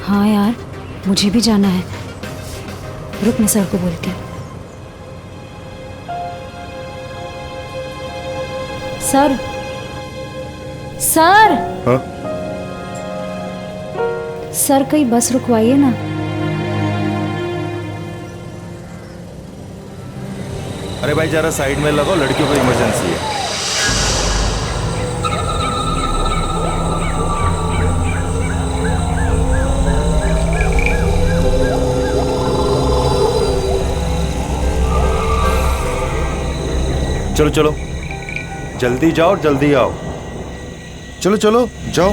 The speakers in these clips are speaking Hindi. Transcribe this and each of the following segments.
हाँ यार, मुझे भी जाना है। रुक, मैं सर को बोलती हूँ। Sir, sir. हाँ? सर, कहीं बस रुकवाइए ना। अरे भाई जरा साइड में लगो, लड़कियों को इमरजेंसी है। चलो चलो, जल्दी जाओ, जल्दी आओ। चलो चलो जाओ।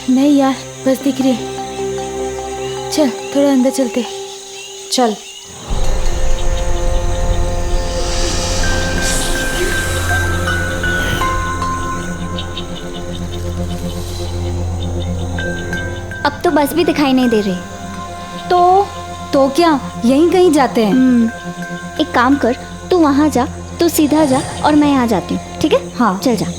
नहीं यार, बस दिख रही। चल थोड़ा अंदर चलते। चल। अब तो बस भी दिखाई नहीं दे रही। तो क्या, यहीं कहीं जाते हैं। एक काम कर, तू वहाँ जा, तू सीधा जा और मैं यहाँ जाती हूँ, ठीक है? हाँ चल जा।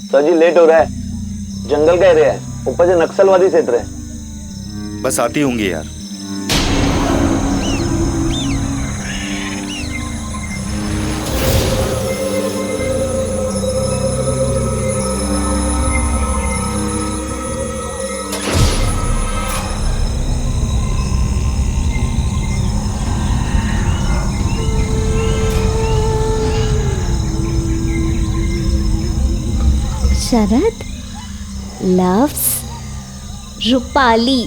सर जी लेट हो रहा है, जंगल का एरिया है, ऊपर से नक्सलवादी क्षेत्र है। बस आती होंगी यार। शरद लव्स रूपाली।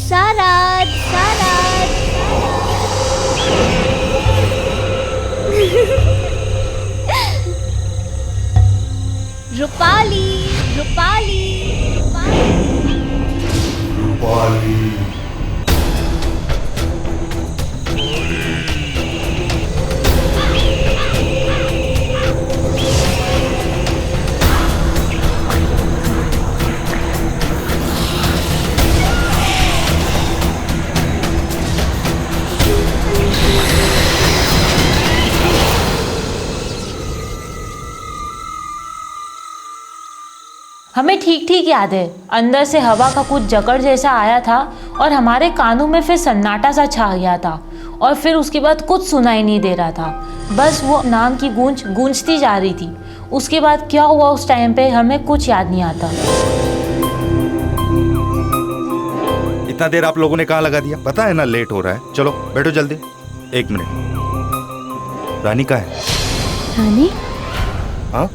शरद शरद रूपाली रूपाली रूपाली। हमें ठीक ठीक याद है, अंदर से हवा का कुछ जकड़ जैसा आया था और हमारे कानों में फिर सन्नाटा सा छा गया था और फिर उसके बाद कुछ सुनाई नहीं दे रहा था, बस वो नाम की गूंज गूंजती जा रही थी। उसके बाद क्या हुआ उस टाइम पे हमें कुछ याद नहीं आता। इतना देर आप लोगों ने कहाँ लगा दिया? पता है ना लेट हो रहा है। चलो बैठो जल्दी। 1 मिनट। रानी कहाँ है? रानी? हाँ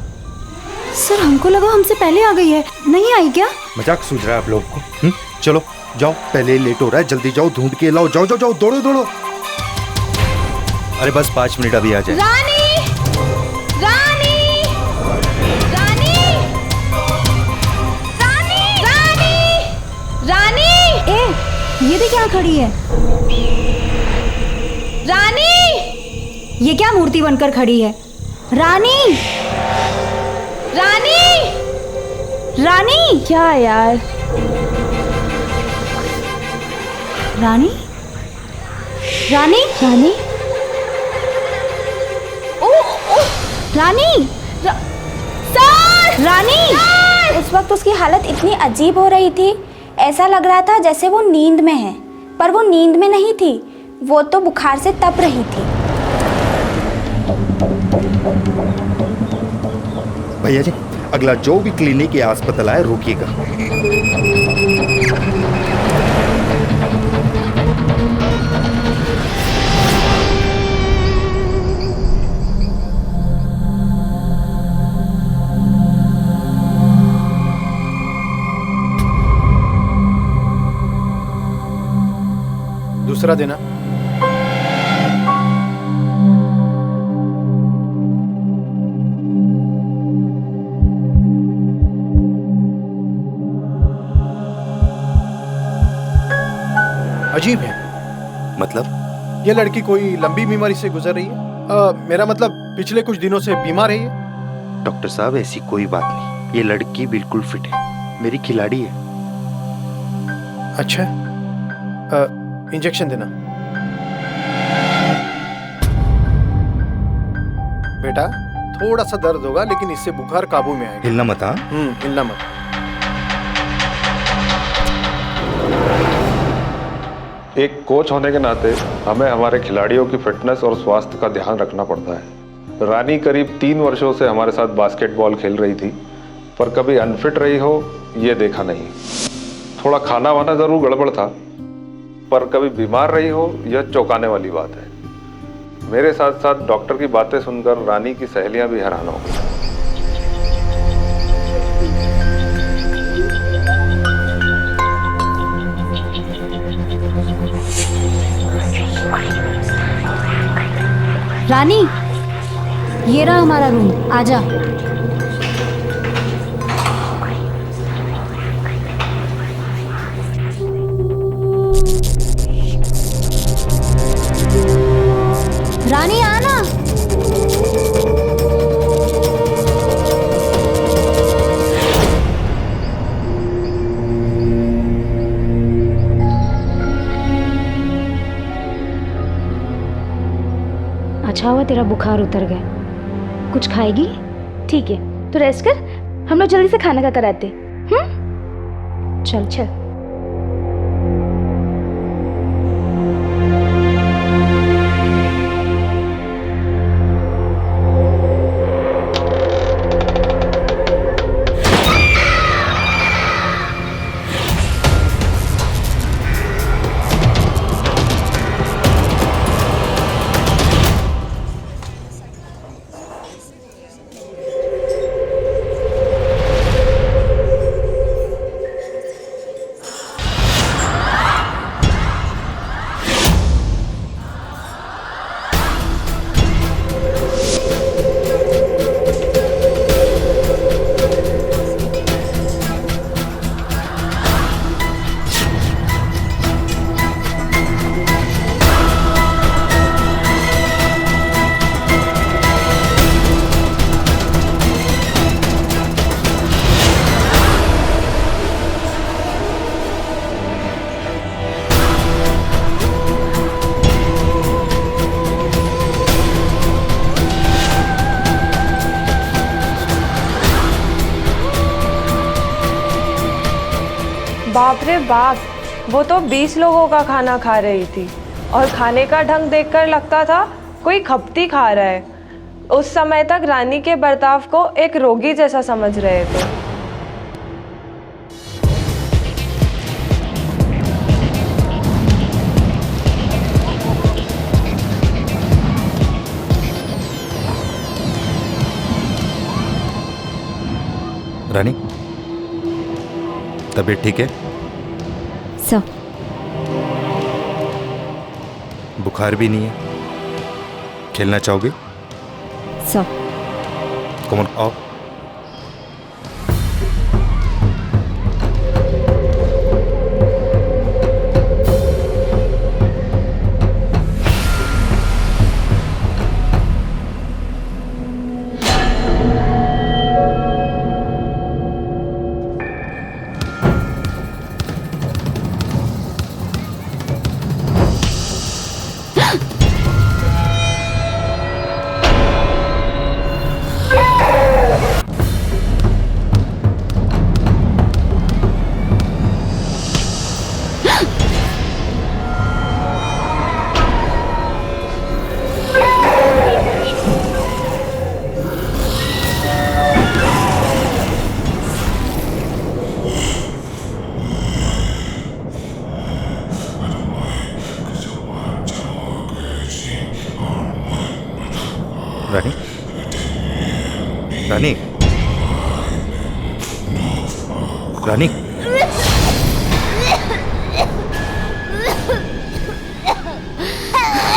सर, हमको लगा हमसे पहले आ गई है। नहीं आई क्या? मजाक सूझ रहा है आप लोगों को? चलो जाओ, पहले ही लेट हो रहा है, जल्दी जाओ, ढूंढ के लाओ। जाओ जाओ जाओ, दौड़ो दौड़ो। अरे बस 5 मिनट, अभी आ जाए। रानी! रानी! रानी! रानी! रानी! रानी! ए, ये देख यहाँ खड़ी है। रानी! ये क्या मूर्ति बनकर खड़ी है? रानी! रानी! रानी! क्या यार? रानी? रानी? रानी? ओ, ओ, रानी! सर! रानी! उस वक्त उसकी हालत इतनी अजीब हो रही थी, ऐसा लग रहा था जैसे वो नींद में है, पर वो नींद में नहीं थी, वो तो बुखार से तप रही थी। भैया जी, अगला जो भी क्लिनिक या अस्पताल है रोकिएगा। दूसरा देना। अजीब है। मतलब? ये लड़की कोई लंबी बीमारी से गुजर रही है। मेरा मतलब पिछले कुछ दिनों से बीमार है ये। डॉक्टर साहब, ऐसी कोई बात नहीं, ये लड़की बिल्कुल फिट है, मेरी खिलाड़ी है। अच्छा, इंजेक्शन देना। बेटा, थोड़ा सा दर्द होगा लेकिन इससे बुखार काबू में आएगा। हिलना मत। हाँ, हिलना मत। एक कोच होने के नाते हमें हमारे खिलाड़ियों की फिटनेस और स्वास्थ्य का ध्यान रखना पड़ता है। रानी करीब 3 वर्षों से हमारे साथ बास्केटबॉल खेल रही थी, पर कभी अनफिट रही हो ये देखा नहीं। थोड़ा खाना वाना जरूर गड़बड़ था, पर कभी बीमार रही हो यह चौंकाने वाली बात है। मेरे साथ साथ डॉक्टर की बातें सुनकर रानी की सहेलियां भी हैरान हो गई। रानी, ये रहा हमारा रूम, आजा। रानी आना। अच्छा हुआ तेरा बुखार उतर गया। कुछ खाएगी? ठीक है, तो रेस्ट कर, हम लोग जल्दी से खाना खा कर आते। चल चल। बाप रे बाप, वो तो 20 लोगों का खाना खा रही थी और खाने का ढंग देखकर लगता था कोई खपती खा रहा है। उस समय तक रानी के बर्ताव को एक रोगी जैसा समझ रहे थे। रानी, तबीयत ठीक है? सब। बुखार भी नहीं है? खेलना चाहोगे? सब। कम ऑन, आओ। रानी, रानी,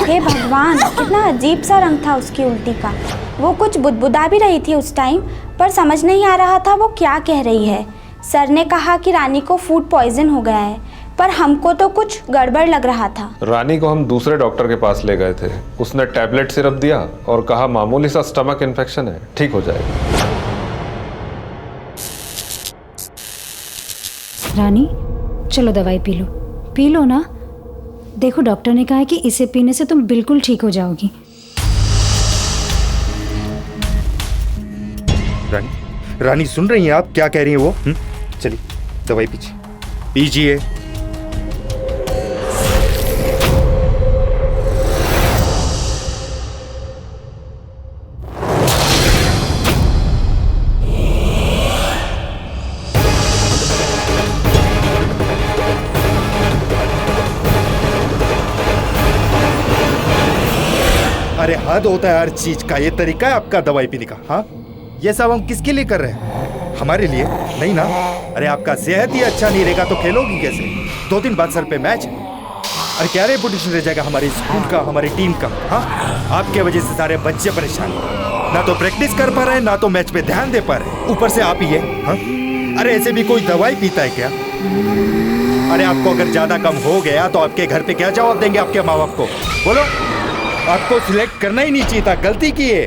हे भगवान, कितना अजीब सा रंग था उसकी उल्टी का। वो कुछ बुदबुदा भी रही थी उस टाइम, पर समझ नहीं आ रहा था वो क्या कह रही है। सर ने कहा कि रानी को फूड पॉइजन हो गया है, पर हमको तो कुछ गड़बड़ लग रहा था। रानी को हम दूसरे डॉक्टर के पास ले गए थे। उसने टैबलेट सिरप दिया और कहा मामूली सा स्टमक इन्फेक्शन है, ठीक हो जाएगा। रानी, चलो दवाई पी लो ना। देखो डॉक्टर ने कहा है कि इसे पीने से तुम बिल्कुल ठीक हो जाओगी। रानी, रानी सुन रही हैं आप क्या कह रही हैं वो? चलिए दवाई पीजिए। अरे हद होता है हर चीज का। ये तरीका है आपका दवाई पीने का? हाँ, ये सब हम किसके लिए कर रहे हैं? हमारे लिए नहीं ना। अरे आपका सेहत ही अच्छा नहीं रहेगा तो खेलोगी कैसे? 2 दिन बाद सर पे मैच। अरे क्या रेपुटेशन रह जाएगा हमारे स्कूल का, हमारी टीम का? हाँ, आपके वजह से सारे बच्चे परेशान, ना तो प्रैक्टिस कर पा रहे, ना तो मैच पे ध्यान दे पा रहे, ऊपर से आप ही है। हाँ? अरे ऐसे भी कोई दवाई पीता है क्या? अरे आपको अगर ज्यादा कम हो गया तो आपके घर पे क्या जवाब देंगे आपके माँ बाप को? बोलो। आपको सिलेक्ट करना ही नहीं चाहिए था, गलती की है।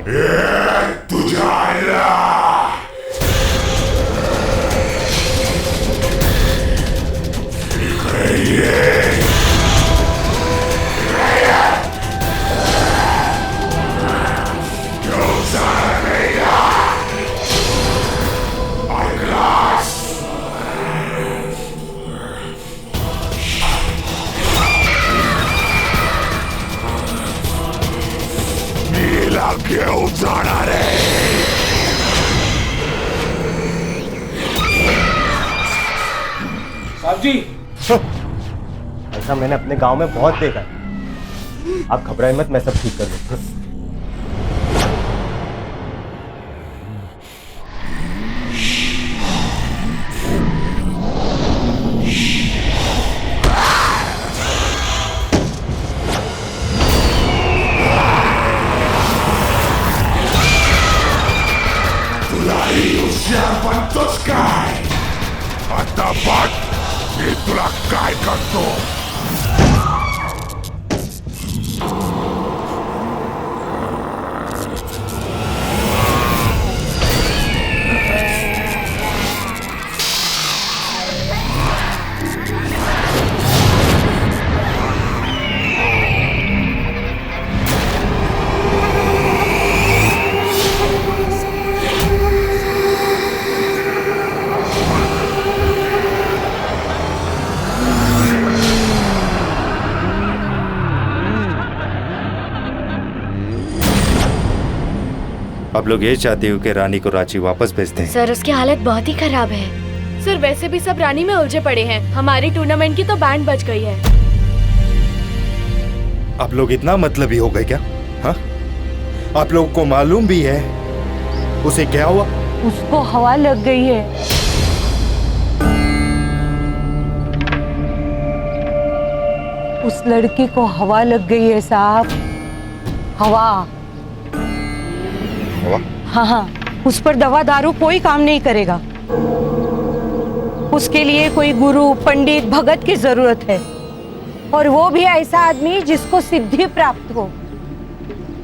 साहब जी, ऐसा मैंने अपने गांव में बहुत देखा है। आप घबराएं मत, मैं सब ठीक कर दूंगा। तुला काय करतो? आप लोग ये चाहते हो कि रानी को रांची वापस भेज दें? सर उसकी हालत बहुत ही खराब है। सर वैसे भी सब रानी में उलझे पड़े हैं। हमारी टूर्नामेंट की तो बैंड बज गई है। आप लोग इतना मतलबी हो गए क्या? हाँ? आप लोगों को मालूम भी है उसे क्या हुआ? उसको हवा लग गई है। उस लड़की को हवा लग गई है साहब। हवा। हाँ, उस पर दवा दारू कोई काम नहीं करेगा। उसके लिए कोई गुरु, पंडित, भगत की जरूरत है, और वो भी ऐसा आदमी जिसको सिद्धि प्राप्त हो।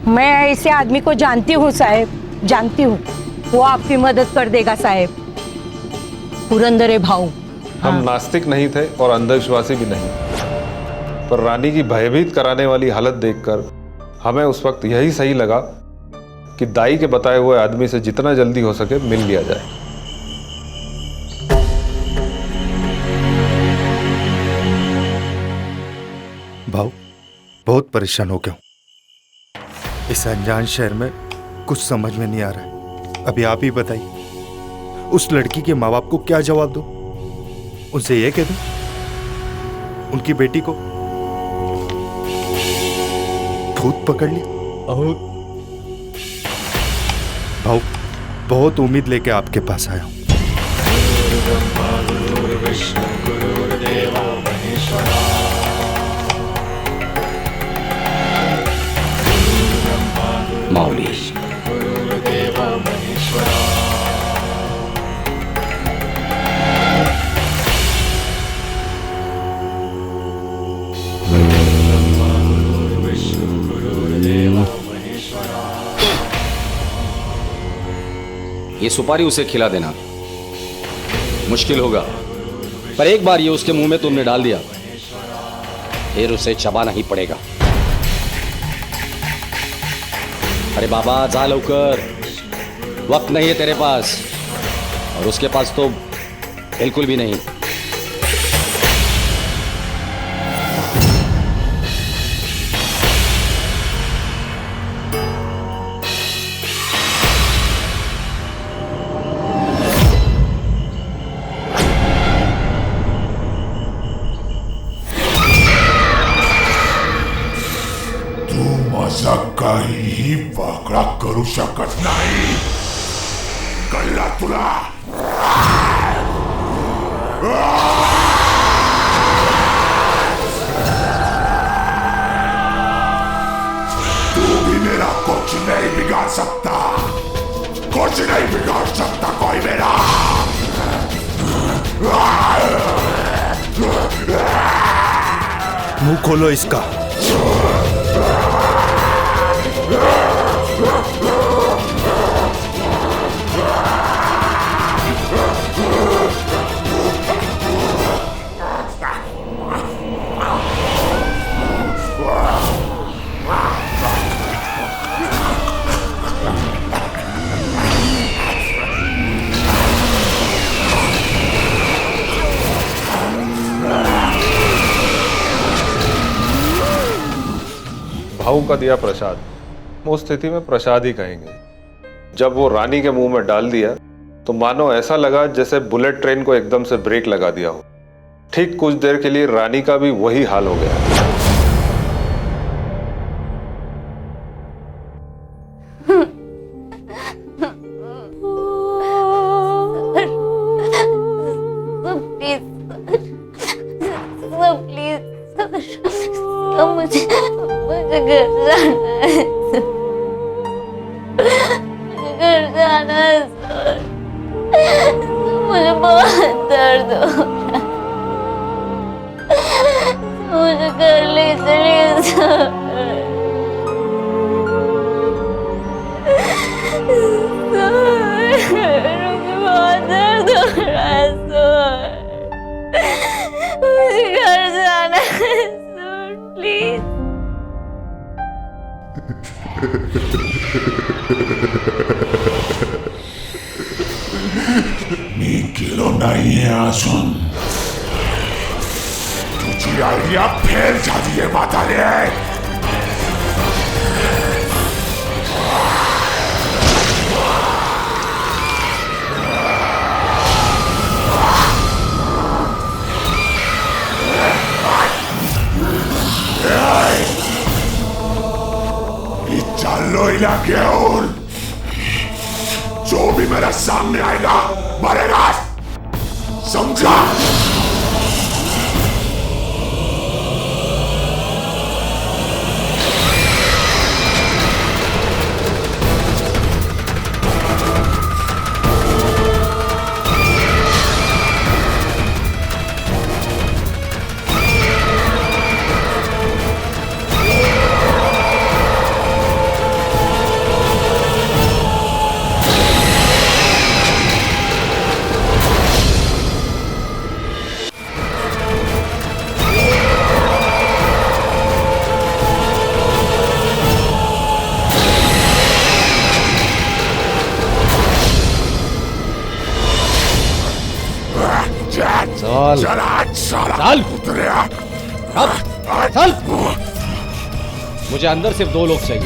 मैं ऐसे आदमी को जानती हूँ साहेब, जानती हूँ। वो आपकी मदद कर देगा साहेब। पुरंदरे भाऊ। हम नास्तिक नहीं थे और अंधविश्वासी भी नहीं, पर रानी की भयभीत कराने वाली हालत देखकर हमें उस वक्त यही सही लगा कि दाई के बताए हुए आदमी से जितना जल्दी हो सके मिल लिया जाए। भाऊ, बहुत परेशान हो गया हूं। इस अनजान शहर में कुछ समझ में नहीं आ रहा है। अभी आप ही बताइए, उस लड़की के माँ बाप को क्या जवाब दूं? उनसे ये कह दूं उनकी बेटी को भूत पकड़ लिया? भाऊ, बहुत उम्मीद लेके आपके पास आया हूँ। माऊली, ये सुपारी उसे खिला देना मुश्किल होगा, पर एक बार ये उसके मुंह में तुमने डाल दिया फिर उसे चबाना ही पड़ेगा। अरे बाबा जा लवकर, वक्त नहीं है तेरे पास, और उसके पास तो बिल्कुल भी नहीं। काही वाकडा करू शकत नाही, कळला तुला? तू भी मेरा कुछ नहीं बिगाड़ सकता, कुछ नहीं बिगाड़ सकता कोई मेरा। मुंह खोलो इसका। भाऊ का दिया प्रसाद, उस स्थिति में प्रसाद ही कहेंगे। जब वो रानी के मुंह में डाल दिया तो मानो ऐसा लगा जैसे बुलेट ट्रेन को एकदम से ब्रेक लगा दिया हो। ठीक कुछ देर के लिए रानी का भी वही हाल हो गया। मुझे बहुत दर्द हो रहा है, मुझे घर ले चलिए। मुझे बहुत दर्द हो रहा है, मुझे घर जाना है, प्लीज। मी गेलो नाहीये अजून, तुझी आयडिया फेल झालीये म्हातारे। मी चाललोय ना घेऊन, जो भी मेरे सामने आएगा मरेगा, समझा? चल चल, मुझे अंदर सिर्फ 2 लोग चाहिए।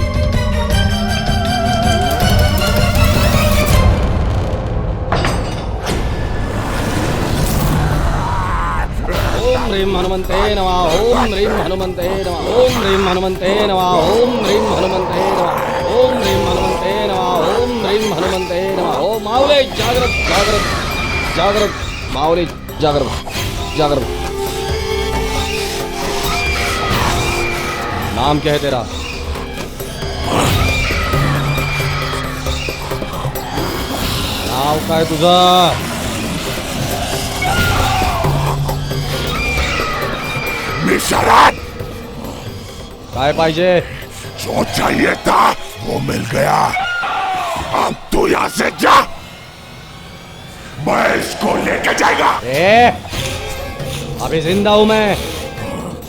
ओम ह्रीं हनुमंते नमः, ओम ह्रीं हनुमंते नमः, ओम ह्रीं हनुमंते नमः, ओम ह्रीं हनुमंते नमः, ओम ह्रीं हनुमंते नमः, ओम ह्रीं हनुमंते मंत्रे नमः। ओम माऊले जागृत जागृत जागृत, माऊले जागृत जागृत। नाम क्या है तेरा? नाव काय तुझा? मी शरद। काय पाहिजे? जो चाहिए था वो मिल गया। अब तू यहाँ से जा, मैं इसको लेके जाएगा। अभी जिंदा हूं मैं,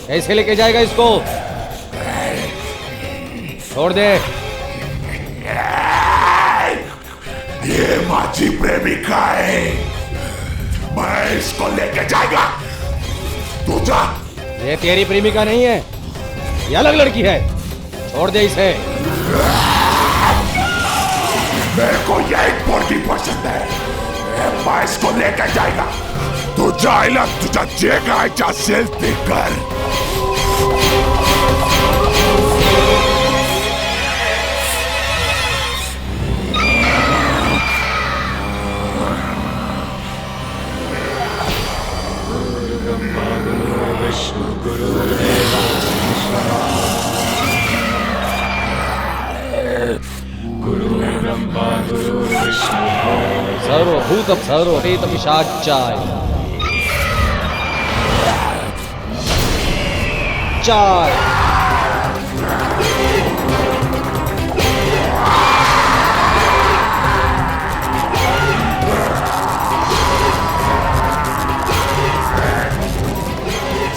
कैसे लेके जाएगा इसको? छोड़ दे। ये माझी प्रेमिका है, मैं इसको लेके जाएगा। तू जा। ये तेरी प्रेमिका नहीं है, ये अलग लड़की है, छोड़ दे इसे। मेरे को यही पोर्टी पसंद है, मैं इसको लेकर जाएगा। तू जाएगा, तुझा जेगा जा सेल्फी कर। सर्वभूत सर्वपेत पिशाचाय चाय।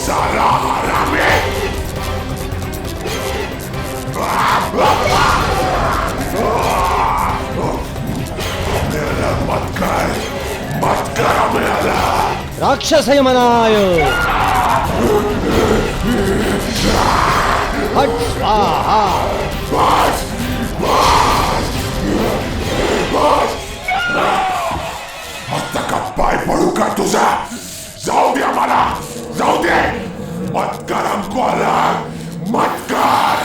साला हरामी। मत कर मेरा। राक्षस है मनाय। हट स्वाहा। बस आता का पाय पडू का तुझा? जाऊ दे मला, जाऊ दे। मत कर हमको अलग, मत कर।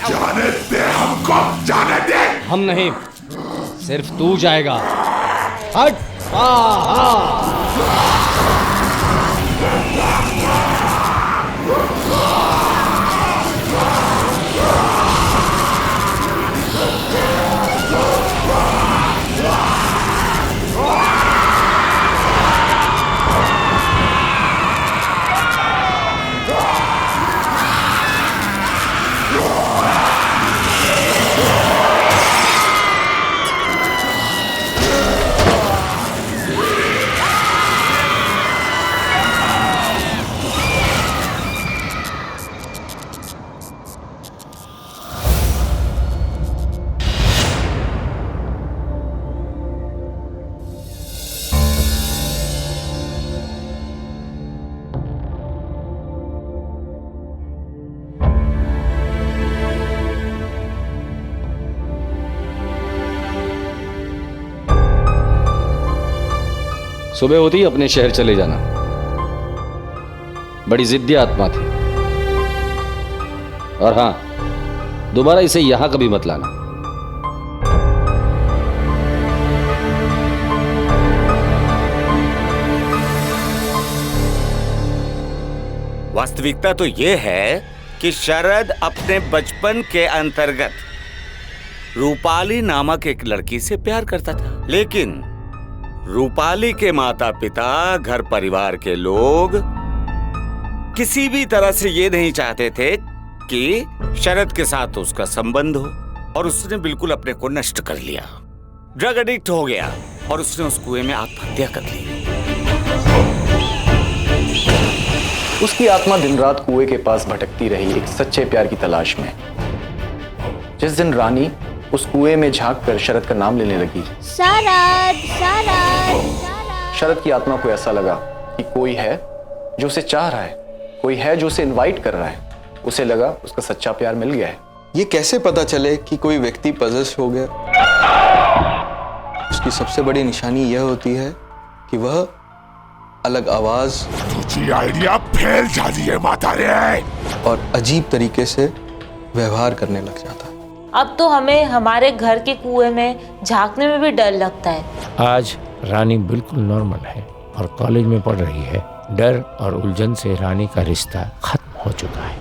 जाने दे हमको, जाने दे। हम नहीं, सिर्फ तू जाएगा। हट स्वाहा। सुबह होती ही अपने शहर चले जाना। बड़ी जिद्दी आत्मा थी। और हां, दोबारा इसे यहां कभी मत लाना। वास्तविकता तो यह है कि शरद अपने बचपन के अंतर्गत रूपाली नामक एक लड़की से प्यार करता था, लेकिन रूपाली के माता पिता, घर परिवार के लोग किसी भी तरह से ये नहीं चाहते थे कि शरद के साथ उसका संबंध हो, और उसने बिल्कुल अपने को नष्ट कर लिया। ड्रग एडिक्ट हो गया और उसने उस कुएं में आत्महत्या कर ली। उसकी आत्मा दिन रात कुएं के पास भटकती रही एक सच्चे प्यार की तलाश में। जिस दिन रानी उस कुएं में झांक कर शरद का नाम लेने लगी, शरद शरद। शरद की आत्मा को ऐसा लगा कि कोई है जो उसे चाह रहा है, कोई है जो उसे इनवाइट कर रहा है। उसे लगा उसका सच्चा प्यार मिल गया है। ये कैसे पता चले कि कोई व्यक्ति पजेस हो गया? उसकी सबसे बड़ी निशानी यह होती है कि वह अलग आवाज, तुझी आइडिया फेल जा रही है माता रे, और अजीब तरीके से व्यवहार करने लग जाता है। अब तो हमें हमारे घर के कुएं में झांकने में भी डर लगता है। आज रानी बिल्कुल नॉर्मल है और कॉलेज में पढ़ रही है। डर और उलझन से रानी का रिश्ता खत्म हो चुका है।